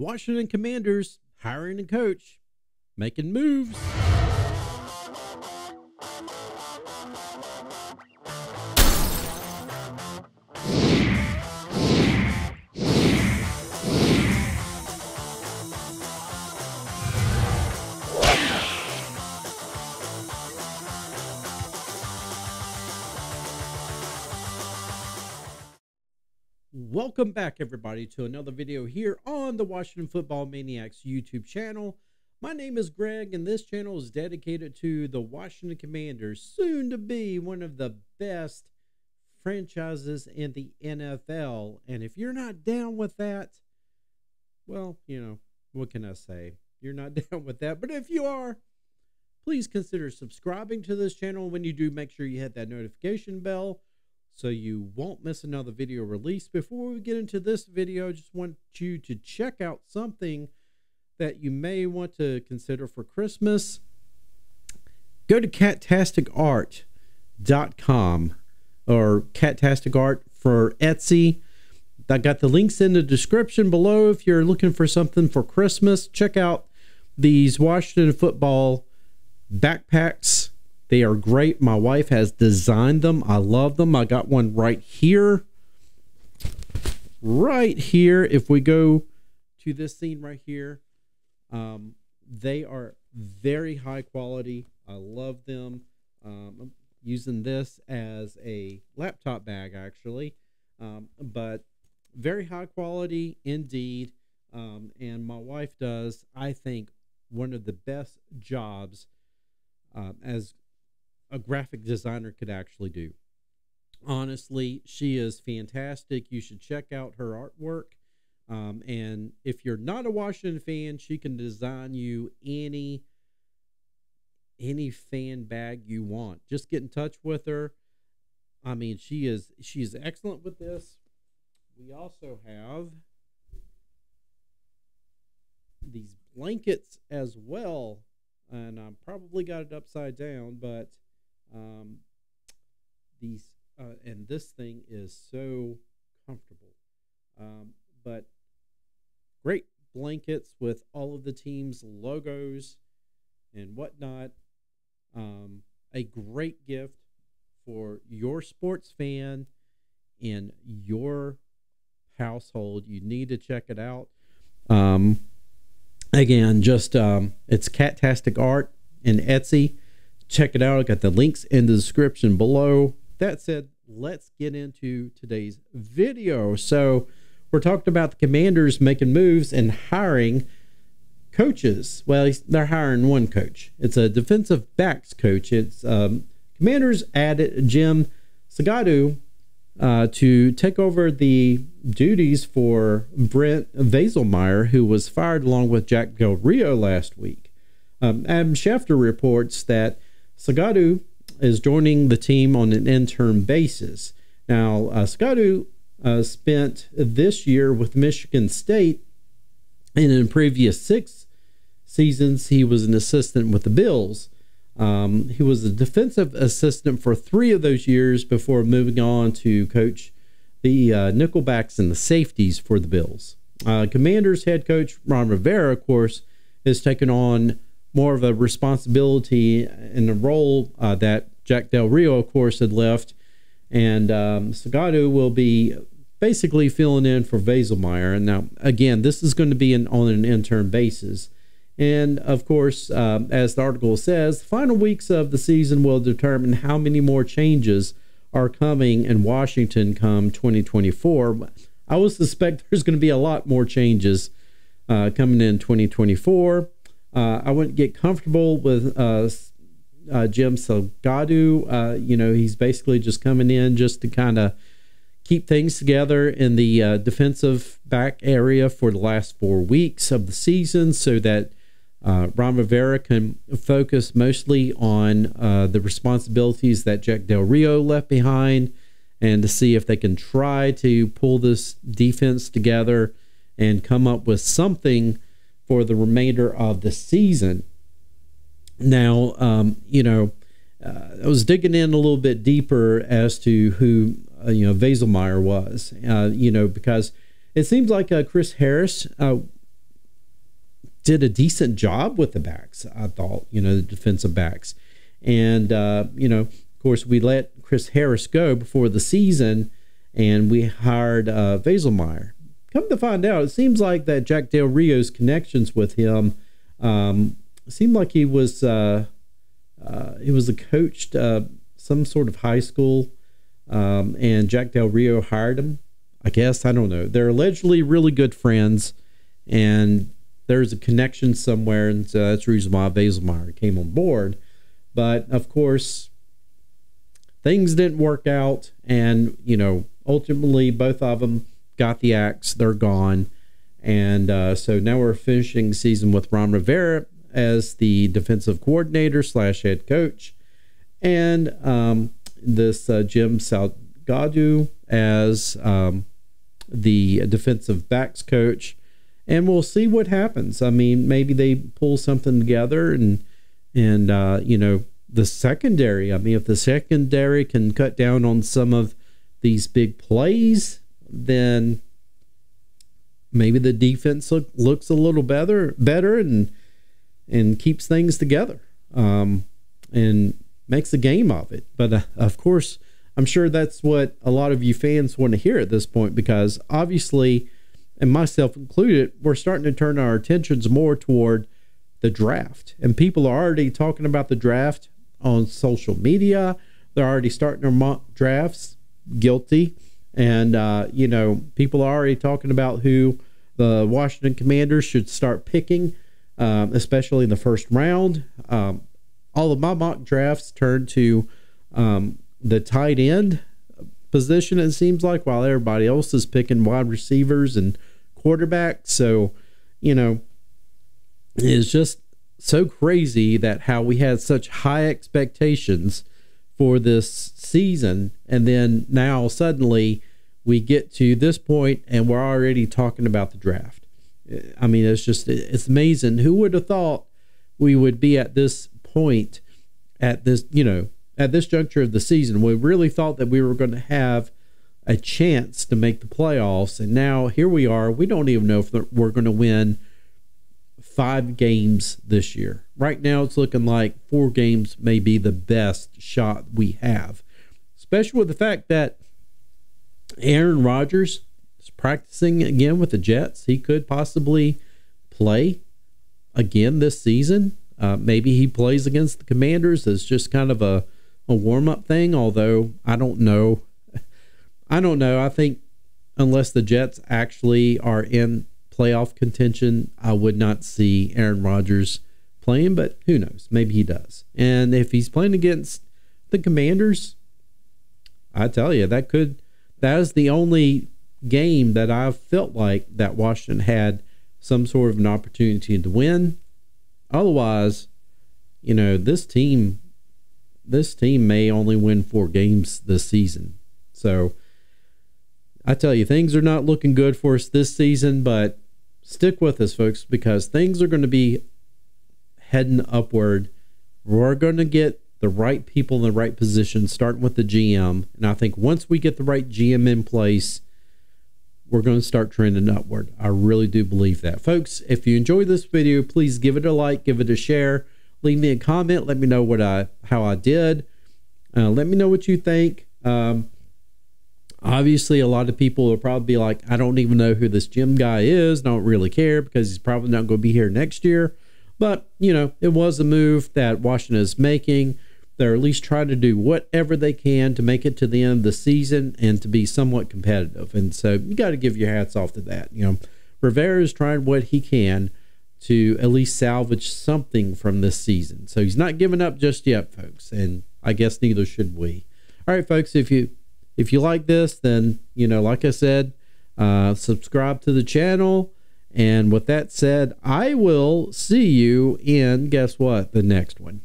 Washington Commanders hiring a coach, making moves. Welcome back, everybody, to another video here on the Washington Football Maniacs YouTube channel. My name is Greg, and this channel is dedicated to the Washington Commanders, soon to be one of the best franchises in the NFL. And if you're not down with that, well, you know, what can I say? You're not down with that. But if you are, please consider subscribing to this channel. When you do, make sure you hit that notification bell so you won't miss another video release. Before we get into this video, I just want you to check out something that you may want to consider for Christmas. Go to CatasticArt.com or Catastic Art for Etsy. I got the links in the description below. If you're looking for something for Christmas, check out these Washington football backpacks. They are great. My wife has designed them. I love them. I got one right here. Right here. If we go to this scene right here, they are very high quality. I love them. I'm using this as a laptop bag, actually. But very high quality indeed. And my wife does, I think, one of the best jobs as a graphic designer could actually do. Honestly, she is fantastic. You should check out her artwork. And if you're not a Washington fan, she can design you any fan bag you want. Just get in touch with her. I mean, she's excellent with this. We also have these blankets as well, and I probably got it upside down, but and this thing is so comfortable. But great blankets with all of the team's logos and whatnot. A great gift for your sports fan in your household. You need to check it out. Again, just it's Catastic Art and Etsy. Check it out. I got the links in the description below. That said, let's get into today's video. So we're talking about the Commanders making moves and hiring coaches. Well, they're hiring one coach. It's a defensive backs coach. It's Commanders added Jim Salgado to take over the duties for Brent Vaselmeyer, who was fired along with Jack Del Rio last week. Adam Schefter reports that Salgado is joining the team on an interim basis. Now, Salgado spent this year with Michigan State, and in previous 6 seasons, he was an assistant with the Bills. He was a defensive assistant for 3 of those years before moving on to coach the nickelbacks and the safeties for the Bills. Commanders head coach Ron Rivera, of course, has taken on more of a responsibility in the role that Jack Del Rio, of course, had left. And Salgado will be basically filling in for Vaselmeyer. And now, again, this is going to be on an interim basis. And, of course, as the article says, the final weeks of the season will determine how many more changes are coming in Washington come 2024. I would suspect there's going to be a lot more changes coming in 2024. I wouldn't get comfortable with Jim Salgado. You know, he's basically just coming in just to kind of keep things together in the defensive back area for the last 4 weeks of the season so that Ron Rivera can focus mostly on the responsibilities that Jack Del Rio left behind, and to see if they can try to pull this defense together and come up with something for the remainder of the season. Now, you know, I was digging in a little bit deeper as to who, you know, Vaselmeyer was, you know, because it seems like Chris Harris did a decent job with the backs, I thought, the defensive backs. And, of course, we let Chris Harris go before the season, and we hired Vaselmeyer. Come to find out, it seems like that Jack Del Rio's connections with him seemed like he was a coach some sort of high school, and Jack Del Rio hired him. I guess, I don't know. They're allegedly really good friends, and there's a connection somewhere, and so that's the reason why Vaselmeyer came on board. But of course, things didn't work out, and ultimately both of them got the axe. They're gone, and so now we're finishing the season with Ron Rivera as the defensive coordinator / head coach, and this Jim Salgado as the defensive backs coach. And we'll see what happens. I mean, maybe they pull something together, and the secondary. I mean, if the secondary can cut down on some of these big plays, then maybe the defense looks a little better, and keeps things together, and makes a game of it. But of course, I'm sure that's what a lot of you fans want to hear at this point, because obviously, and myself included, we're starting to turn our attentions more toward the draft. And people are already talking about the draft on social media. They're already starting their mock drafts. Guilty. And, people are already talking about who the Washington Commanders should start picking, especially in the first round. All of my mock drafts turn to the tight end position, it seems like, while everybody else is picking wide receivers and quarterbacks. So, it's just so crazy that how we had such high expectations for this season, and then now suddenly we get to this point and we're already talking about the draft. I mean, it's amazing. Who would have thought we would be at this point, at this juncture of the season? We really thought that we were going to have a chance to make the playoffs, and now here we are. We don't even know if we're going to win 5 games this year. Right now, it's looking like 4 games may be the best shot we have, especially with the fact that Aaron Rodgers is practicing again with the Jets. He could possibly play again this season. Maybe he plays against the Commanders as just kind of a warm-up thing, although I don't know. I think unless the Jets actually are in playoff contention, I would not see Aaron Rodgers playing, but who knows? Maybe he does. And if he's playing against the Commanders, I tell you, that is the only game that I've felt like that Washington had some sort of an opportunity to win. Otherwise, this team may only win 4 games this season. So I tell you, things are not looking good for us this season, but stick with us, folks, because things are going to be heading upward. We're going to get the right people in the right position, starting with the GM. And I think once we get the right GM in place, we're going to start trending upward. I really do believe that. Folks, if you enjoyed this video, please give it a like, give it a share, leave me a comment, let me know how I did. Let me know what you think. Obviously, a lot of people will probably be like, I don't even know who this Jim guy is. Don't really care because he's probably not going to be here next year. But, it was a move that Washington is making. They're at least trying to do whatever they can to make it to the end of the season and to be somewhat competitive. And so you got to give your hats off to that. Rivera is trying what he can to at least salvage something from this season. So he's not giving up just yet, folks. And I guess neither should we. All right, folks, if you like this, then, like I said, subscribe to the channel. And with that said, I will see you in, guess what, the next one.